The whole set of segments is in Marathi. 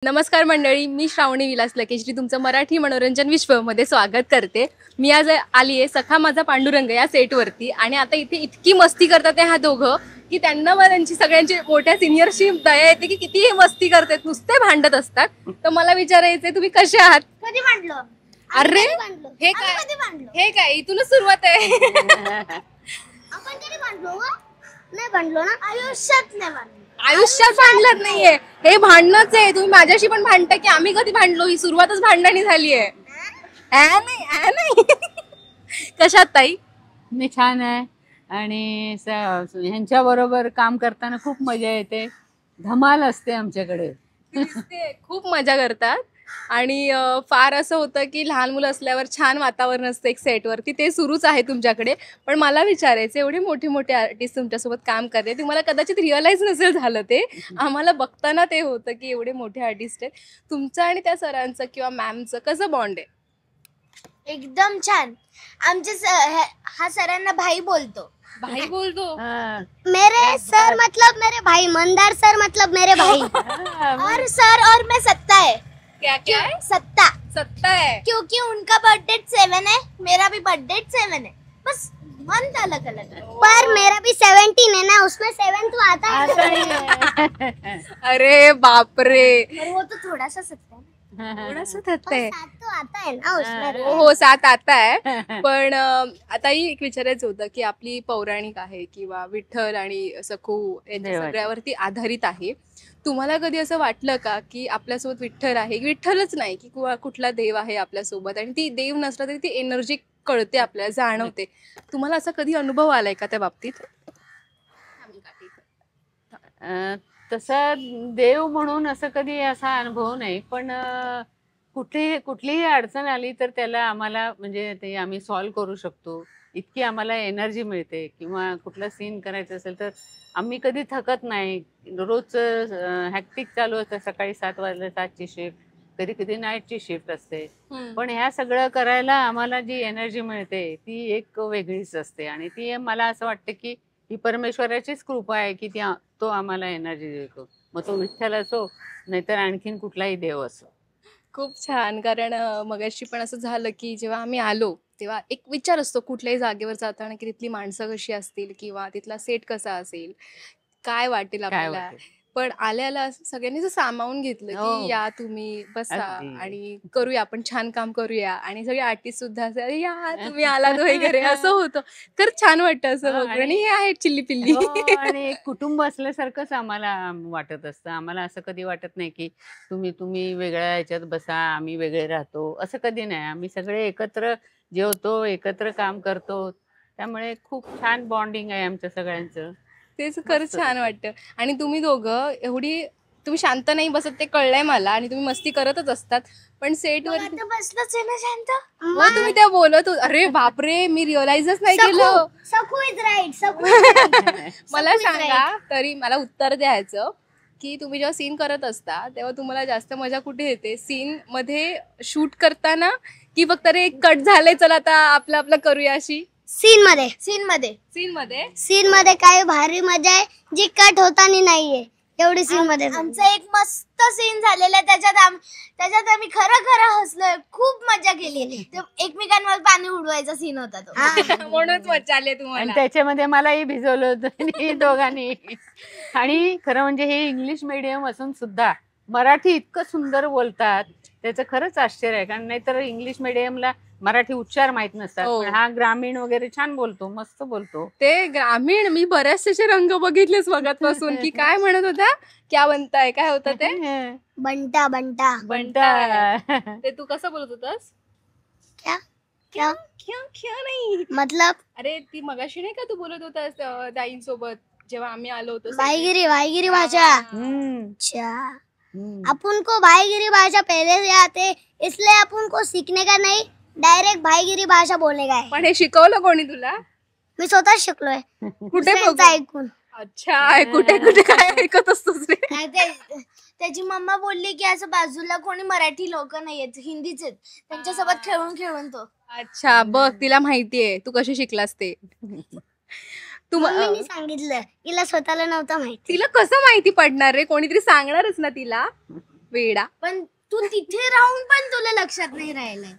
नमस्कार मंडळी, मी श्रावणी विलास लकेश्री तुमचं मराठी मनोरंजन विश्वमध्ये स्वागत करते। मी आज आली आहे सखा माझा पांडुरंग या सेटवरती आणि आता इथे इतकी मस्ती करतात ह्या दोघं की त्यांना त्यांची सगळ्यांची मोठ्या सिनियरशी दया येते की किती हे मस्ती करतात, नुसते भांडत असतात। तर मला विचारायचंय तुम्ही कसे आहात? कधी भांडलो? अरे हे काय, कधी भांडलो? हे काय इथूनच सुरुवात आहे। आपण कधी भांडलो? नाही भांडलो ना, आयुष्यात नाही भांडलो। आयुष्यात भांडलत नाहीये, हे भांडणच आहे। तुम्ही माझ्याशी पण भांडता की आम्ही कधी भांडलो? ही सुरुवातच भांडणी झाली आहे। नाही कशात ताई? मी छान आहे आणि ह्यांच्या बरोबर काम करताना खूप मजा येते, धमाल असते आमच्याकडे। खूप मजा करतात आणि फार असं होतं की लहान मुलं असल्यावर छान वातावरण असतं एक सेटवरती, ते सुरूच आहे तुमच्याकडे। पण मला विचारायचं, एवढे मोठे मोठे आर्टिस्ट तुमच्यासोबत काम करते, तुम्हाला कदाचित रिअलाइज नसेल झालं ते, आम्हाला बघताना ते होतं की एवढे मोठे आर्टिस्ट आहेत, तुमचं आणि त्या सरांचं किंवा मॅमचं कसं बॉन्ड आहे? एकदम छान। आमचे हा सरांना भाई बोलतो। भाई बोलतो? मेरे सर मतलब मेरे भाई, मंदार सर मतलब मेरे भाई। और सर और मैं सत्ता है। क्या क्या है? सत्ता। सत्ता है क्योंकि उनका बर्थडे 7 है, मेरा भी बर्थडे 7 है, बस मंथ अलग अलग है। पर मेरा भी 17 है ना, उसमें 7 तो आता है। अरे बापरे, पर वो तो थोड़ा सा सत्ता है, थोड़ा सा थत्ता है। 7 तो आता है ना उसमें। हो 7 आता आहे। पण आताही एक विचारायचं होतं की आपली पौराणिक आहे किंवा विठ्ठल आणि सखू यांच्या सगळ्यावरती आधारित आहे। तुम्हाला कधी असं वाटलं का की आपल्यासोबत विठ्ठल आहे, विठ्ठलच नाही की कुठला देव आहे आपल्यासोबत आणि ती देव नसला तरी ती एनर्जी कळते, आपल्याला जाणवते? तुम्हाला असा कधी अनुभव आलाय का त्या बाबतीत? तसा देव म्हणून असं कधी असा अनुभव नाही, पण कुठलीही अडचण आली तर त्याला आम्हाला म्हणजे ते आम्ही सॉल्व्ह करू शकतो, इतकी आम्हाला एनर्जी मिळते। किंवा कुठला सीन करायचं असेल तर आम्ही कधी थकत नाही। रोज हॅक्टिक चालू असतं, सकाळी 7 वाजता 7ची शिफ्ट, कधी कधी नाईटची शिफ्ट असते, पण ह्या सगळं करायला आम्हाला जी एनर्जी मिळते ती एक वेगळीच असते आणि ती मला असं वाटतं की ही परमेश्वराचीच कृपा आहे की तो आम्हाला एनर्जी देतो, मग तो विठ्ठल असो नाहीतर आणखीन कुठलाही देव असो। खूप छान, कारण मगाशी पण असं झालं की जेव्हा आम्ही आलो तेव्हा एक विचार असतो कुठल्याही जागेवर जाताना की तिथली माणसं कशी असतील किंवा तिथला सेट कसा असेल, काय वाटेल आपल्याला। पण आल्याला सगळ्यांनी सामावून घेतलं की या तुम्ही बसा आणि करूया, आपण छान काम करूया। आणि सगळे आर्टिस्ट सुद्धा असे या तुम्ही आलात वगैरे असं होतं, तर छान वाटतं असं बघून। आणि हे आहे चिल्ली पिल्ली आणि एक कुटुंब असल्यासारखंच आम्हाला वाटत असतं। आम्हाला असं कधी वाटत नाही की तुम्ही वेगळ्या ह्याच्यात बसा, आम्ही वेगळे राहतो, असं कधी नाही। आम्ही सगळे एकत्र जेवतो, एकत्र काम करतो, त्यामुळे खूप छान बॉन्डिंग आहे आमच्या सगळ्यांचं। तेच खरंच छान वाटतं। आणि तुम्ही दोघं एवढी तुम्ही शांत नाही बसत ते कळलंय मला, आणि तुम्ही मस्ती करतच असतात, पण सेटवर बसलोच आहे ना शांत। मग तुम्ही त्या बोलत अरे बापरे, मी रिअलाइजच नाही केलं। सकू इज राईट। मला सांगा, तरी मला उत्तर द्यायचं की तुम्ही जेव्हा सीन करत असता तेव्हा तुम्हाला जास्त मजा कुठे येते? सीन मध्ये शूट करताना की फक्त रे कट झालंय चला आता आपलं आपलं करूया अशी? सीन मध्ये सीन मध्ये काय भारी मजा आहे जी कट होताना नाहीये एवढी सीन मध्ये। आमचा एक मस्त सीन झालेला आहे, त्याच्यात आम्ही खरं हसलोय, खूप मजा केली। एकमेकांवर पाणी उडवायचा सीन होता तो, म्हणूनच मजा आली तुम्हाला। आणि त्याच्यामध्ये मलाही भिजवलं होतं दोघांनी। आणि खरं म्हणजे हे इंग्लिश मीडियम असून सुद्धा मराठी इतकं सुंदर बोलतात, त्याचं खरंच आश्चर्य आहे। कारण नाहीतर इंग्लिश मीडियमला मराठी उच्चार माहित नसतात, पण हा ग्रामीण वगैरे छान बोलतो, मस्त बोलतो। ते ग्रामीण मी बरेचसे रंग बघितलेच बघत पासून की काय म्हणत होता, क्या बनताय, काय होतं ते? बंटा बंटा बंटा। ते तू कसं बोलत होतास? क्या क्या क्या नाही मतलब? अरे ती मगाशी नाही का तू बोलत होतास दाईंसोबत जेव्हा आम्ही आलो होतो? भाईगिरी भाषा। अच्छा, अपन को भाईगिरी भाषा पहले से आते, इसलिए अपन को सीखने का नहीं, डायरेक्ट भाईगिरी भाषा बोलने का है। पण हे शिकवलं कोणी तुला? मी स्वतः शिकलोय, कुठे ऐकून। अच्छा, कुठे काय ऐकत असतोस रे? त्याची मम्मा बोलली की असं बाजूला कोणी मराठी लोक नाहीयेत, हिंदीच आहेत, त्यांच्यासोबत खेळून तो। अच्छा, बघ तिला माहितीये तू कशी शिकलास ते। मम्मीने सांगितलं, तिला स्वतःला नव्हतं माहिती। तिला कसं माहिती पडणार रे? कोणीतरी सांगणारच ना तिला। वेडा. पण तू तिथे राहून पण तुला लक्षात नाही राहिलंय.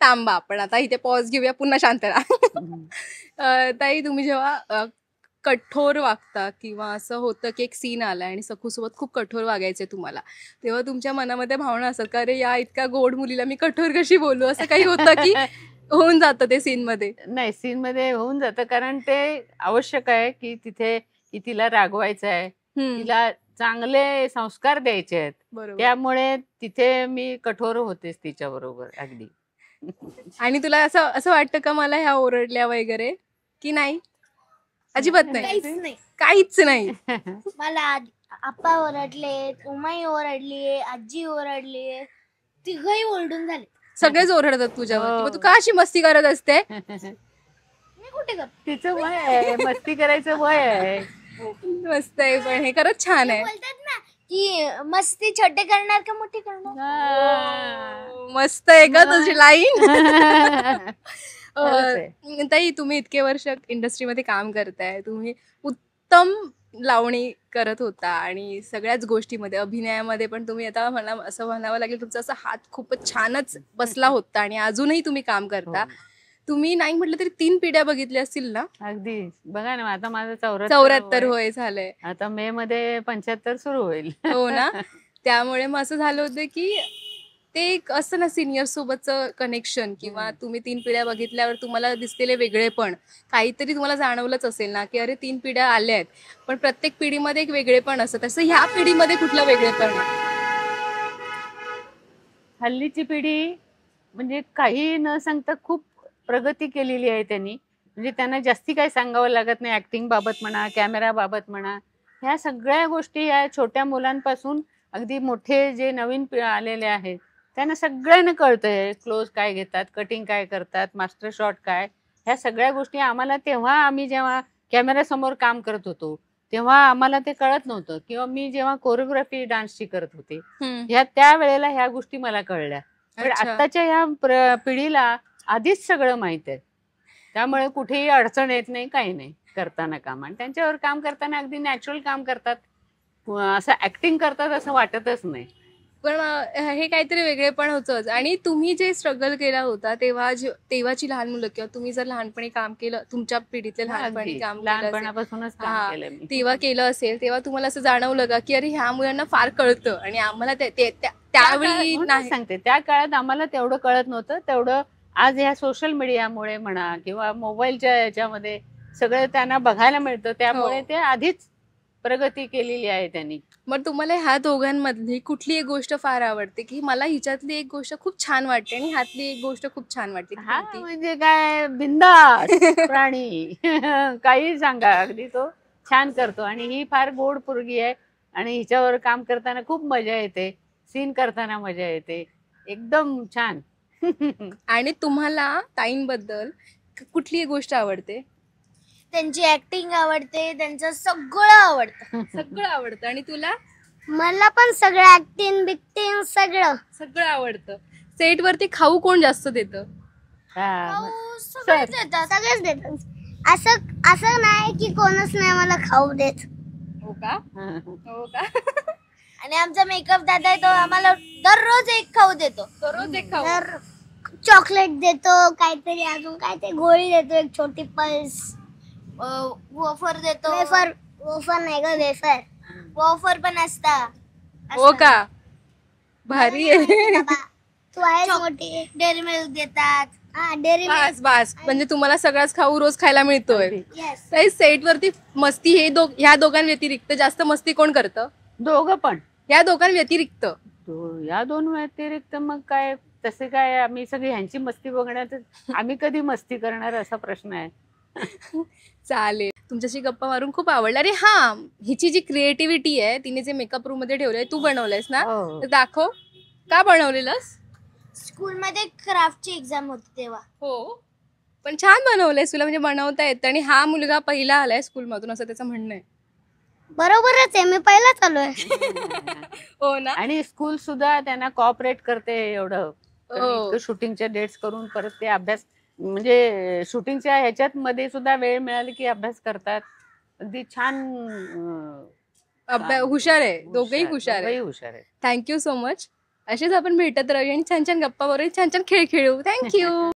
थांबा, आपण आता इथे पॉज घेऊया, पुन्हा शांत राहा. ताई, तुम्ही जेव्हा कठोर वागता किंवा असं होतं की एक सीन आलाय आणि सखूसोबत खूप कठोर वागायचे तुम्हाला, तेव्हा तुमच्या मनामध्ये भावना असतात का, अरे या इतक्या गोड मुलीला मी कठोर कशी बोलू, असं काही होतं की होऊन जातं ते सीन मध्ये? नाही, सीन मध्ये होऊन जातं, कारण ते आवश्यक आहे की तिथे की तिला रागवायचं आहे, तिला चांगले संस्कार द्यायचे आहेत. बरोबर. त्यामुळे तिथे मी कठोर होतेच तिच्या बरोबर अगदी. आणि तुला असं असं वाटतं का मला ह्या ओरडल्या वगैरे, की नाही? अजिबात नाही, काहीच नाही. काहीच नाही. मला आप्पा ओरडले, उमाई ओरडलीये, आजी ओरडलीये, तिघही ओरडून झाले. सगळेच ओरडतात तुझ्यावर. हो. मग तू का अशी मस्ती करत असते? मी कुठे करतो? तिचं वय आहे, मस्ती करायचं वय आहे. मस्त आहे, पण हे खरंच छान आहे. बोलतात ना की मस्ती छोटे करणार का मोठी करणार. हा. मस्त आहे का तुझी लाईन? खरंच आहे. ताई, तुम्ही इतके वर्ष इंडस्ट्रीमध्ये काम करताय, तुम्ही उत्तम लावणी करत होता आणि सगळ्याच गोष्टीमध्ये, अभिनयामध्ये पण तुम्ही आता मला असं म्हणावं लागेल तुमचा असा हात खूपच छानच बसला होता आणि अजूनही तुम्ही काम करता. हो. तुम्ही नाही म्हटलं तरी 3 पिढ्या बघितल्या असतील ना? अगदी बघा ना, आता माझं 74 होय झालंय. आता मे मध्ये 75 सुरू होईल. हो ना. त्यामुळे मग असं झालं होतं की ते एक असं ना सिनियर सोबतचं कनेक्शन, किंवा तुम्ही 3 पिढ्या बघितल्यावर तुम्हाला दिसलेले वेगळेपण काहीतरी तुम्हाला जाणवलंच असेल ना, की अरे 3 पिढ्या आल्या आहेत, पण प्रत्येक पिढीमध्ये एक वेगळेपण असतं. तसं ह्या पिढीमध्ये कुठलं वेगळेपण आहे? हल्लीची पिढी म्हणजे काही न सांगता खूप प्रगती केलेली आहे त्यांनी. म्हणजे त्यांना जास्ती काही सांगावं लागत नाही, ऍक्टिंग बाबत म्हणा, कॅमेरा बाबत म्हणा. ह्या सगळ्या गोष्टी या छोट्या मुलांपासून अगदी मोठे जे नवीन आलेले आहेत त्यांना सगळ्यांना कळतंय. क्लोज काय घेतात, कटिंग काय करतात, मास्टर शॉट काय, ह्या सगळ्या गोष्टी आम्हाला तेव्हा, आम्ही जेव्हा कॅमेऱ्यासमोर काम करत होतो तेव्हा आम्हाला ते कळत नव्हतं, किंवा मी जेव्हा कोरिओग्राफी डान्सची करत होते ह्या त्यावेळेला ह्या गोष्टी मला कळल्या. पण अच्छा. आत्ताच्या ह्या पिढीला आधीच सगळं माहित आहे, त्यामुळे कुठेही अडचण येत नाही, काही नाही करताना काम. आणि त्यांच्यावर काम करताना अगदी नॅचरल काम करतात, असं ऍक्टिंग करतात असं वाटतच नाही. पण हे काहीतरी वेगळेपण होतंच. आणि तुम्ही जे स्ट्रगल केला होता तेव्हा, तेव्हाची लहान मुलं, किंवा तुम्ही जर लहानपणी काम केलं, तुमच्या पिढीतले लहानपणी अगदी काम केलं असेल, लहानपणापासूनच काम हा, केलं मी. तेव्हा केलं असेल, तेव्हा तुम्हाला असं जाणवलं का की अरे ह्या मुलांना फार कळतं आणि आम्हाला त्यावेळी म्हणून नाही? सांगते, त्या काळात आम्हाला तेवढं कळत नव्हतं, तेवढं आज ह्या सोशल मीडियामुळे म्हणा किंवा मोबाईलच्या याच्यामध्ये सगळं त्यांना बघायला मिळतं, त्यामुळे हो. ते आधीच प्रगती केलेली आहे त्यांनी. मग तुम्हाला ह्या दोघांमधली कुठली एक गोष्ट फार आवडते, की मला हिच्यातली एक गोष्ट खूप छान वाटते आणि ह्यातली एक गोष्ट खूप छान वाटते, ती हा कोणती? म्हणजे काय, बिंदास प्राणी. काही सांगा, अगदी तो छान करतो. आणि ही फार गोड पोरगी आहे आणि हिच्यावर काम करताना खूप मजा येते, सीन करताना मजा येते, एकदम छान. आणि तुम्हाला ताईंबद्दल कुठली एक गोष्ट आवडते? त्यांची ऍक्टिंग आवडते, त्यांचं सगळं आवडतं. सगळं आवडतं. आणि तुला? मला पण सगळं ऍक्टिंग बिक्टिंग सगळं सगळं आवडतं. सेट वरती खाऊ कोण जास्त देतं? हा, सगळेच देतात, सगळेच देतात. असं असं नाही की कोणच नाही मला खाऊ देत. हो का? हो का? आणि आमचा मेकअप दादा आहे, तो आम्हाला दररोज एक खाऊ देतो. दररोज एक खाऊ? तर चॉकलेट देतो, काहीतरी अजून काहीतरी गोळी देतो, एक छोटी पल्स, वॉफर देतो. वॉफर नाही ग, वेफर. वॉफर पण असता. हो का? भारी आहे. तू आहेस मोठी. डेअरी मिल्क देतात. हा, डेअरी मिल्क. बस बस, म्हणजे तुम्हाला सगळाच खाऊ रोज खायला मिळतोय. येस. ताई, सेट वरती मस्ती ह्या दोघांव्यतिरिक्त जास्त मस्ती कोण करतं? दोघं पण. ह्या दोघांव्यतिरिक्त? या दोन व्यतिरिक्त मग काय, तसे काय, आम्ही सगळी ह्यांची मस्ती बघण्यात, आम्ही कधी मस्ती करणार असा प्रश्न आहे. चालेल, तुमच्याशी गप्पा मारून खूप आवडलं. अरे हा, हिची जी क्रिएटिव्हिटी आहे, तिने जे मेकअप रूम मध्ये ठेवलंय, तू बनवलंयस ना? हो. तर दाखव, का बनवलेलंस? स्कूलमध्ये क्राफ्टची एक्झाम होती तेव्हा. हो, पण छान बनवलंयस, तुला म्हणजे बनवता येतं. आणि हा मुलगा पहिला आलाय स्कूलमधून असं त्याचं म्हणणं आहे. बरोबरच आहे, मी पहिलाच आलोय. हो ना? आणि स्कूल सुद्धा त्यांना कॉपरेट करते एवढं. हो. शूटिंगच्या डेट्स करून परत ते अभ्यास, म्हणजे शूटिंगच्या ह्याच्यात मध्ये सुद्धा वेळ मिळाली की अभ्यास करतात. अगदी छान हुशार आहे, दोघेही हुशार आहे. दोघंही हुशार आहे. Thank you so much. असेच आपण भेटत राहूया आणि छान छान गप्पा वगैरे छान छान खेळ खेळू. थँक्यू.